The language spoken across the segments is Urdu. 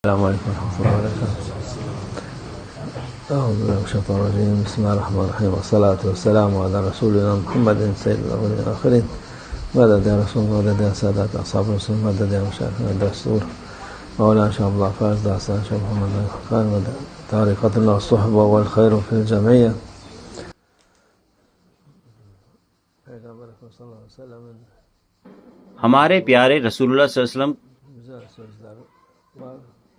السلام علیکم ورحمۃ اللہ وبرکاتہ۔ اعوذ باللہ من الشیطان الرجیم، بسم اللہ الرحمن الرحیم، والصلاۃ والسلام علی رسولنا محمد سید الاولین والآخرین، مدد یا رسول مدد یا سادات اصحاب رسول مدد یا مشایخنا الدستور مولانا شاہ اللہ فارس داستان شاہ محمد خان مدد طریقۃ اللہ الصحبہ والخیر فی الجمعیہ۔ ہمارے پیارے رسول اللہ صلی اللہ علیہ وسلم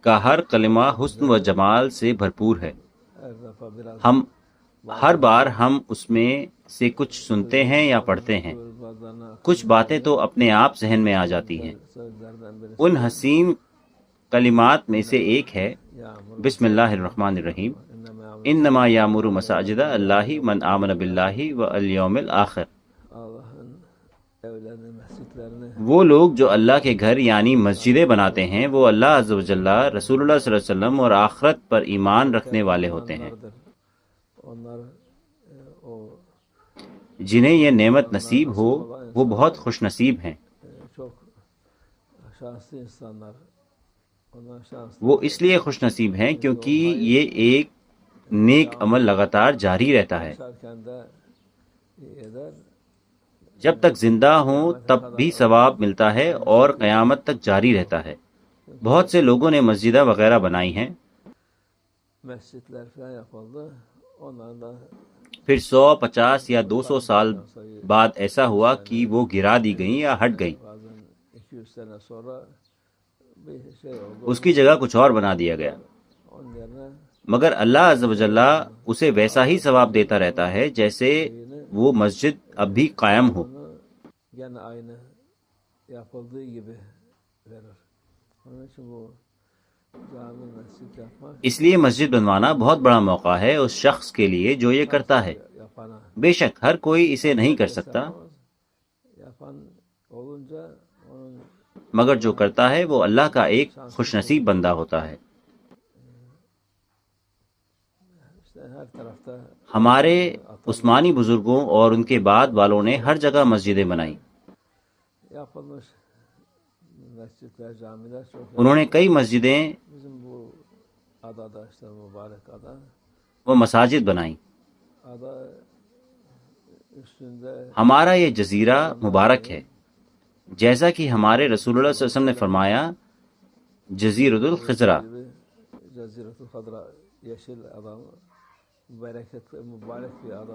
کا ہر کلمہ حسن و جمال سے بھرپور ہے۔ ہر بار ہم اس میں سے کچھ سنتے ہیں یا پڑھتے ہیں، کچھ باتیں تو اپنے آپ ذہن میں آ جاتی ہیں۔ ان حسین کلمات میں سے ایک ہے بسم اللہ الرحمن الرحیم، انما یامر مساجد اللہ من آمن باللہ والیوم الآخر۔ وہ لوگ جو اللہ کے گھر یعنی مسجدیں بناتے ہیں وہ اللہ عز و جل، رسول اللہ صلی اللہ علیہ وسلم اور آخرت پر ایمان رکھنے والے ہوتے ہیں۔ جنہیں یہ نعمت نصیب ہو وہ بہت خوش نصیب ہیں۔ وہ اس لیے خوش نصیب ہیں کیونکہ یہ ایک نیک عمل لگاتار جاری رہتا ہے، جب تک زندہ ہوں تب بھی ثواب ملتا ہے اور قیامت تک جاری رہتا ہے۔ بہت سے لوگوں نے مسجدیں وغیرہ بنائی ہیں، پھر 100، 50 یا 200 سال بعد ایسا ہوا کہ وہ گرا دی گئیں یا ہٹ گئیں، اس کی جگہ کچھ اور بنا دیا گیا، مگر اللہ عز و جل اسے ویسا ہی ثواب دیتا رہتا ہے جیسے وہ مسجد اب بھی قائم ہو۔ اس لیے مسجد بنوانا بہت بڑا موقع ہے اس شخص کے لیے جو یہ کرتا ہے۔ بے شک ہر کوئی اسے نہیں کر سکتا، مگر جو کرتا ہے وہ اللہ کا ایک خوش نصیب بندہ ہوتا ہے۔ ہمارے عثمانی بزرگوں اور ان کے بعد والوں نے ہر جگہ مسجدیں بنائی۔ انہوں نے کئی مسجدیں و مساجد بنائیں۔ ہمارا یہ جزیرہ مبارک ہے، جیسا کہ ہمارے رسول اللہ صلی اللہ علیہ وسلم نے فرمایا، جزیرۃ الخضرہ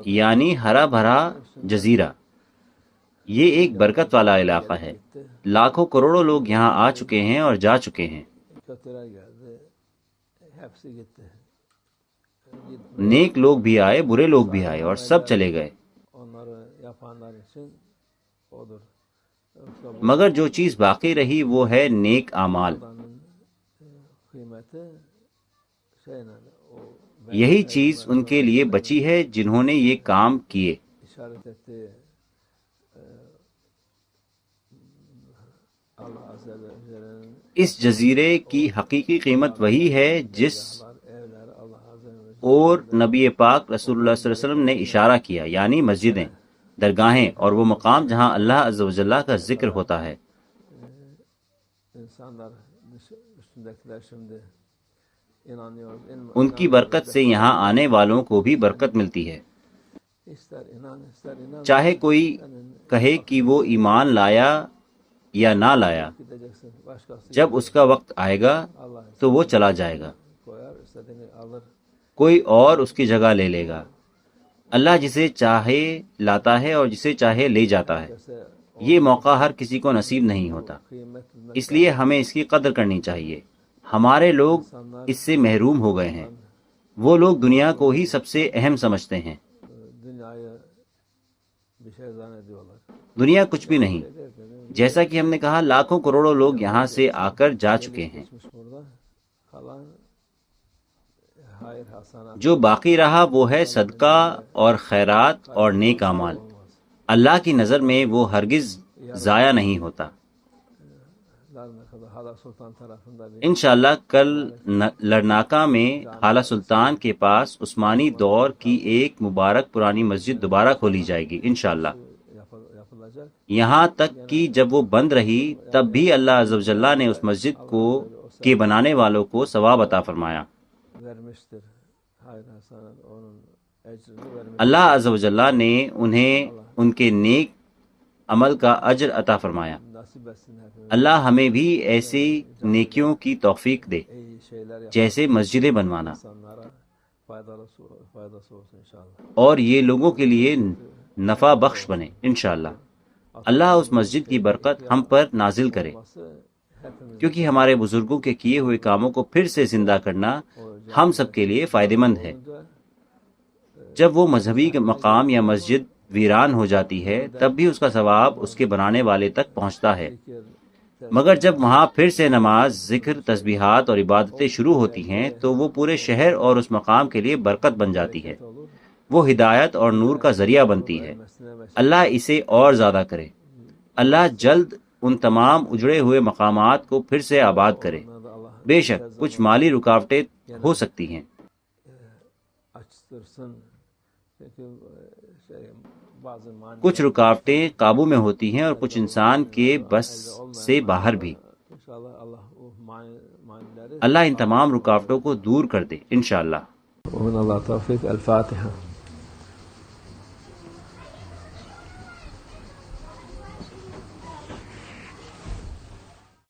یعنی ہرا بھرا جزیرہ۔ یہ ایک برکت والا علاقہ ہے، لاکھوں کروڑوں لوگ یہاں آ چکے ہیں اور جا چکے ہیں۔ نیک لوگ بھی آئے، برے لوگ بھی آئے اور سب چلے گئے، مگر جو چیز باقی رہی وہ ہے نیک اعمال۔ یہی چیز ان کے لیے بچی ہے جنہوں نے یہ کام کیے۔ اس جزیرے کی حقیقی قیمت وہی ہے جس اور نبی پاک رسول اللہ صلی اللہ علیہ وسلم نے اشارہ کیا، یعنی مسجدیں، درگاہیں اور وہ مقام جہاں اللہ عز و جل کا ذکر ہوتا ہے۔ ان کی برکت سے یہاں آنے والوں کو بھی برکت ملتی ہے۔ چاہے کوئی کہے کہ وہ ایمان لایا یا نہ لایا، جب اس کا وقت آئے گا تو وہ چلا جائے گا، کوئی اور اس کی جگہ لے لے گا۔ اللہ جسے چاہے لاتا ہے اور جسے چاہے لے جاتا ہے۔ یہ موقع ہر کسی کو نصیب نہیں ہوتا، اس لیے ہمیں اس کی قدر کرنی چاہیے۔ ہمارے لوگ اس سے محروم ہو گئے ہیں، وہ لوگ دنیا کو ہی سب سے اہم سمجھتے ہیں۔ دنیا کچھ بھی نہیں، جیسا کہ ہم نے کہا لاکھوں کروڑوں لوگ یہاں سے آ کر جا چکے ہیں۔ جو باقی رہا وہ ہے صدقہ اور خیرات اور نیک اعمال۔ اللہ کی نظر میں وہ ہرگز ضائع نہیں ہوتا۔ انشاءاللہ کل لرناکا میں حالہ سلطان کے پاس عثمانی دور کی ایک مبارک پرانی مسجد دوبارہ کھولی جائے گی انشاءاللہ۔ یہاں تک کہ جب وہ بند رہی تب بھی اللہ عز و جل نے اس مسجد کو کے بنانے والوں کو ثواب عطا فرمایا۔ اللہ عز و جل نے انہیں ان کے نیک عمل کا اجر عطا فرمایا۔ اللہ ہمیں بھی ایسی نیکیوں کی توفیق دے جیسے مسجدیں بنوانا، اور یہ لوگوں کے لیے نفع بخش بنے انشاءاللہ۔ اللہ اس مسجد کی برکت ہم پر نازل کرے، کیونکہ ہمارے بزرگوں کے کیے ہوئے کاموں کو پھر سے زندہ کرنا ہم سب کے لیے فائدہ مند ہے۔ جب وہ مذہبی مقام یا مسجد ویران ہو جاتی ہے تب بھی اس کا ثواب اس کے بنانے والے تک پہنچتا ہے، مگر جب وہاں پھر سے نماز، ذکر، تسبیحات اور عبادتیں شروع ہوتی ہیں تو وہ پورے شہر اور اس مقام کے لیے برکت بن جاتی ہے، وہ ہدایت اور نور کا ذریعہ بنتی ہے۔ اللہ اسے اور زیادہ کرے۔ اللہ جلد ان تمام اجڑے ہوئے مقامات کو پھر سے آباد کرے۔ بے شک کچھ مالی رکاوٹیں ہو سکتی ہیں، کچھ رکاوٹیں قابو میں ہوتی ہیں اور کچھ انسان کے بس سے باہر بھی۔ اللہ ان تمام رکاوٹوں کو دور کر دے انشاءاللہ۔ ومن اللہ توفیق۔ الفاتحہ۔